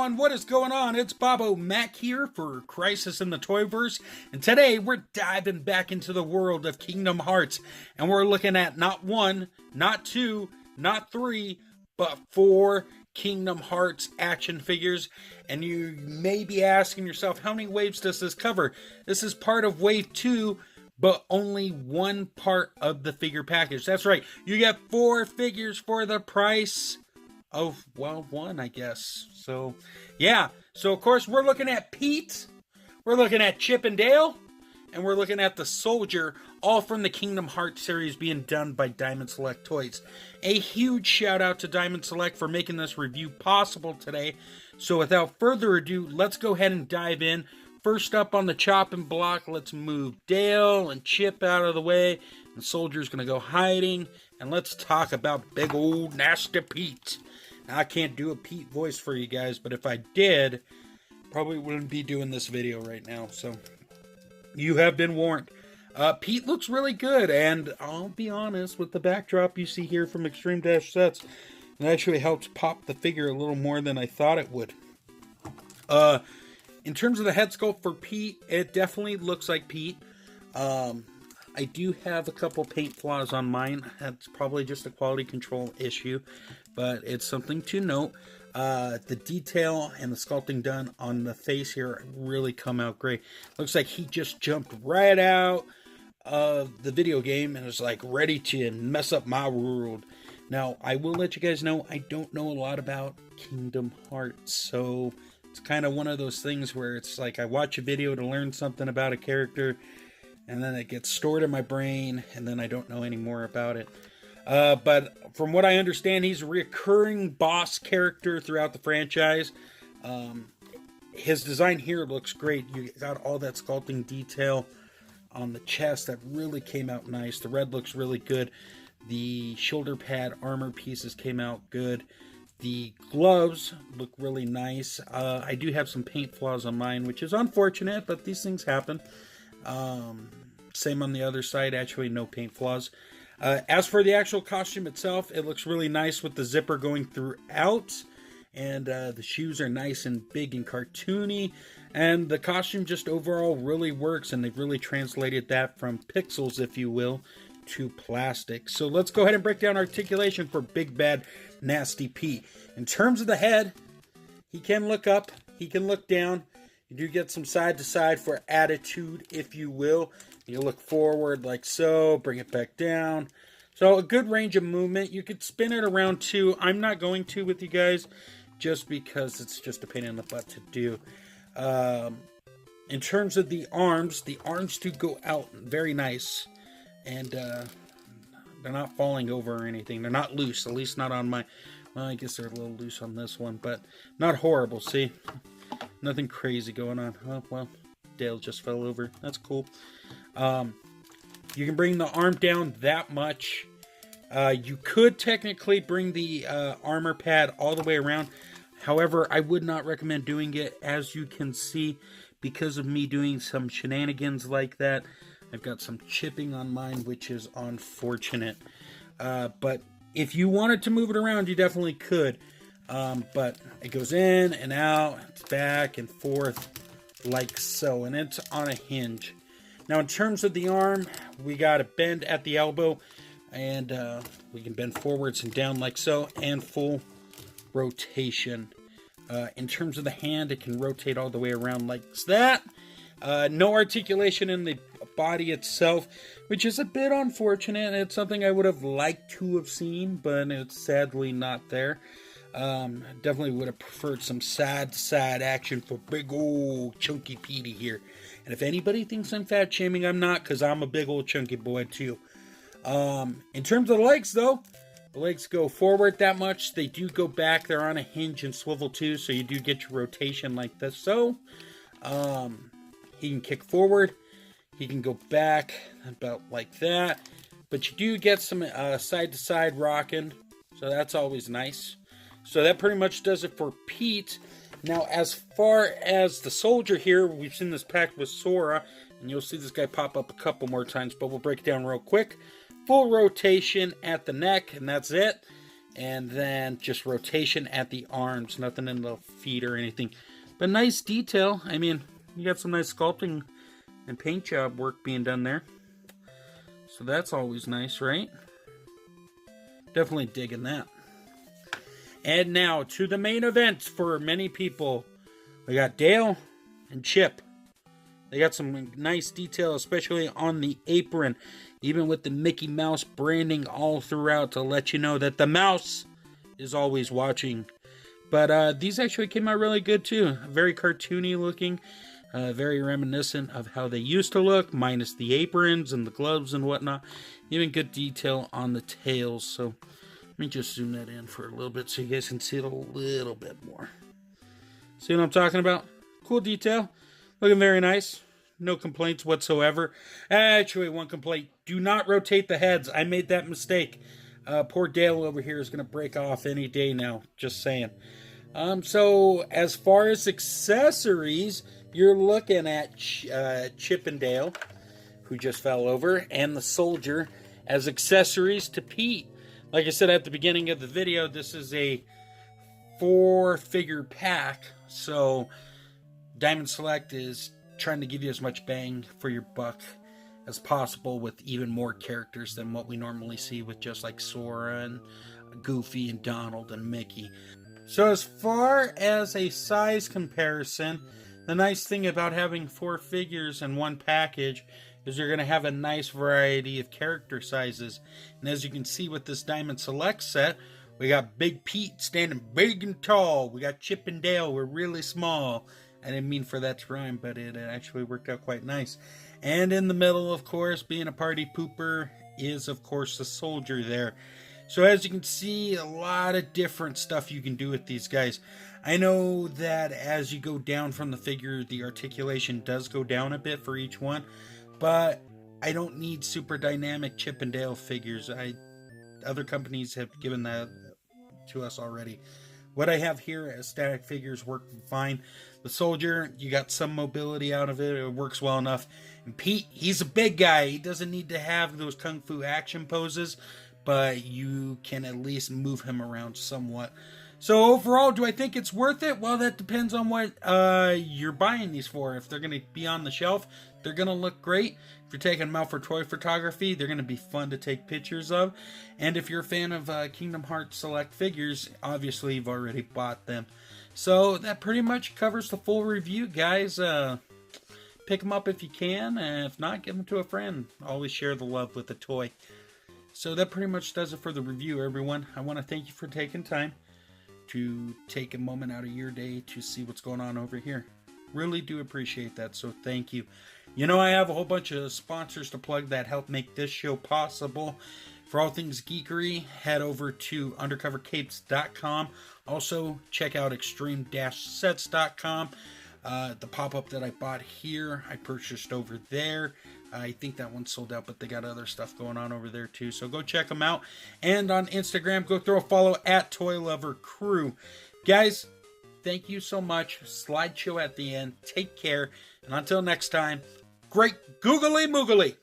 everyone, what is going on? It's Bobo Mac here for Crisis in the Toyverse, and today we're diving back into the world of Kingdom Hearts, and we're looking at not one, not two, not three, but 4 Kingdom Hearts action figures. And you may be asking yourself, how many waves does this cover? This is part of Wave 2, but only one part of the figure package. That's right, you get 4 figures for the price of, well, 1, I guess. So, yeah. So, of course, we're looking at Pete, we're looking at Chip and Dale, and we're looking at the Soldier, all from the Kingdom Hearts series being done by Diamond Select Toys. A huge shout out to Diamond Select for making this review possible today. So, without further ado, let's go ahead and dive in. First up on the chopping block, let's move Dale and Chip out of the way. The Soldier's going to go hiding. And let's talk about big old nasty Pete. Now, I can't do a Pete voice for you guys, but if I did, probably wouldn't be doing this video right now. So, you have been warned. Pete looks really good, and I'll be honest, with the backdrop you see here from Extreme Dash Sets, it actually helps pop the figure a little more than I thought it would. In terms of the head sculpt for Pete, it definitely looks like Pete. I do have a couple paint flaws on mine. That's probably just a quality control issue, but it's something to note. The detail and the sculpting done on the face here really come out great. Looks like he just jumped right out of the video game and is like ready to mess up my world. Now, I will let you guys know, I don't know a lot about Kingdom Hearts, so it's kind of one of those things where it's like I watch a video to learn something about a character, and then it gets stored in my brain, and then I don't know any more about it. But from what I understand, he's a recurring boss character throughout the franchise. His design here looks great. You got all that sculpting detail on the chest that really came out nice. The red looks really good. The shoulder pad armor pieces came out good. The gloves look really nice. I do have some paint flaws on mine, which is unfortunate, but these things happen. Same on the other side, actually no paint flaws. As for the actual costume itself, it looks really nice with the zipper going throughout. And the shoes are nice and big and cartoony. And the costume just overall really works, and they've really translated that from pixels, if you will, to plastic. So let's go ahead and break down articulation for Big Bad Nasty Pete. In terms of the head, he can look up, he can look down. You do get some side to side for attitude, if you will. You look forward like so, bring it back down. So a good range of movement. You could spin it around too. I'm not going to with you guys, just because it's just a pain in the butt to do. In terms of the arms do go out very nice. And they're not falling over or anything. They're not loose, at least not on my... Well, I guess they're a little loose on this one, but not horrible, see? Nothing crazy going on. Oh, well, Dale just fell over. That's cool. You can bring the arm down that much. You could technically bring the armor pad all the way around. However, I would not recommend doing it, as you can see, because of me doing some shenanigans like that. I've got some chipping on mine, which is unfortunate. But if you wanted to move it around, you definitely could. But it goes in and out, back and forth, like so. And it's on a hinge. Now, in terms of the arm, we got a bend at the elbow. And we can bend forwards and down like so. And full rotation. In terms of the hand, it can rotate all the way around like that. No articulation in the body itself, which is a bit unfortunate. It's something I would have liked to have seen, but it's sadly not there. Definitely would have preferred some side-to-side action for big old chunky Petey here. And if anybody thinks I'm fat shaming, I'm not, because I'm a big old chunky boy too. In terms of the legs, though, the legs go forward that much. They do go back. They're on a hinge and swivel too, so you do get your rotation like this. So, he can kick forward. He can go back about like that. But you do get some side-to-side rocking. So that's always nice. So that pretty much does it for Pete. Now, as far as the Soldier here, we've seen this packed with Sora. And you'll see this guy pop up a couple more times. But we'll break it down real quick. Full rotation at the neck. And that's it. And then just rotation at the arms, nothing in the feet or anything. But nice detail. I mean, you got some nice sculpting and paint job work being done there. So that's always nice, right? Definitely digging that. And now to the main event for many people. We got Dale and Chip. They got some nice detail, especially on the apron, even with the Mickey Mouse branding all throughout to let you know that the mouse is always watching. But these actually came out really good too. Very cartoony looking, very reminiscent of how they used to look, minus the aprons and the gloves and whatnot. Even good detail on the tails. So let me just zoom that in for a little bit so you guys can see it a little bit more. See what I'm talking about? Cool detail. Looking very nice. No complaints whatsoever. Actually, one complaint. Do not rotate the heads. I made that mistake. Poor Dale over here is going to break off any day now. Just saying. So, as far as accessories, you're looking at Chip and Dale, who just fell over, and the Soldier as accessories to Pete. Like I said at the beginning of the video, this is a 4-figure pack. So, Diamond Select is trying to give you as much bang for your buck as possible with even more characters than what we normally see with just like Sora and Goofy and Donald and Mickey. So as far as a size comparison, the nice thing about having 4 figures in one package is you're going to have a nice variety of character sizes. And as you can see with this Diamond Select set, we got Big Pete standing big and tall. We got Chip and Dale, we're really small. I didn't mean for that to rhyme, but it actually worked out quite nice. And in the middle, of course, being a party pooper, is, of course, the Soldier there. So as you can see, a lot of different stuff you can do with these guys. I know that as you go down from the figure, the articulation does go down a bit for each one, but I don't need super dynamic Chip and Dale figures. Other companies have given that to us already. What I have here as static figures work fine. The Soldier, you got some mobility out of it. It works well enough. And Pete, he's a big guy. He doesn't need to have those kung fu action poses, but you can at least move him around somewhat. So overall, do I think it's worth it? Well, that depends on what you're buying these for. If they're going to be on the shelf, they're going to look great. If you're taking them out for toy photography, they're going to be fun to take pictures of. And if you're a fan of Kingdom Hearts Select figures, obviously you've already bought them. So that pretty much covers the full review, guys. Pick them up if you can, and if not, give them to a friend. Always share the love with the toy. So that pretty much does it for the review, everyone. I want to thank you for taking time to take a moment out of your day to see what's going on over here. Really do appreciate that, so thank you. You know, I have a whole bunch of sponsors to plug that help make this show possible. For all things geekery, head over to undercovercapes.com. Also, check out extreme-sets.com. The pop-up that I bought here, I purchased over there. I think that one's sold out, but they got other stuff going on over there too. So go check them out. And on Instagram, go throw a follow at Toy Lover Crew. Guys, thank you so much. Slideshow at the end. Take care. And until next time, great googly moogly.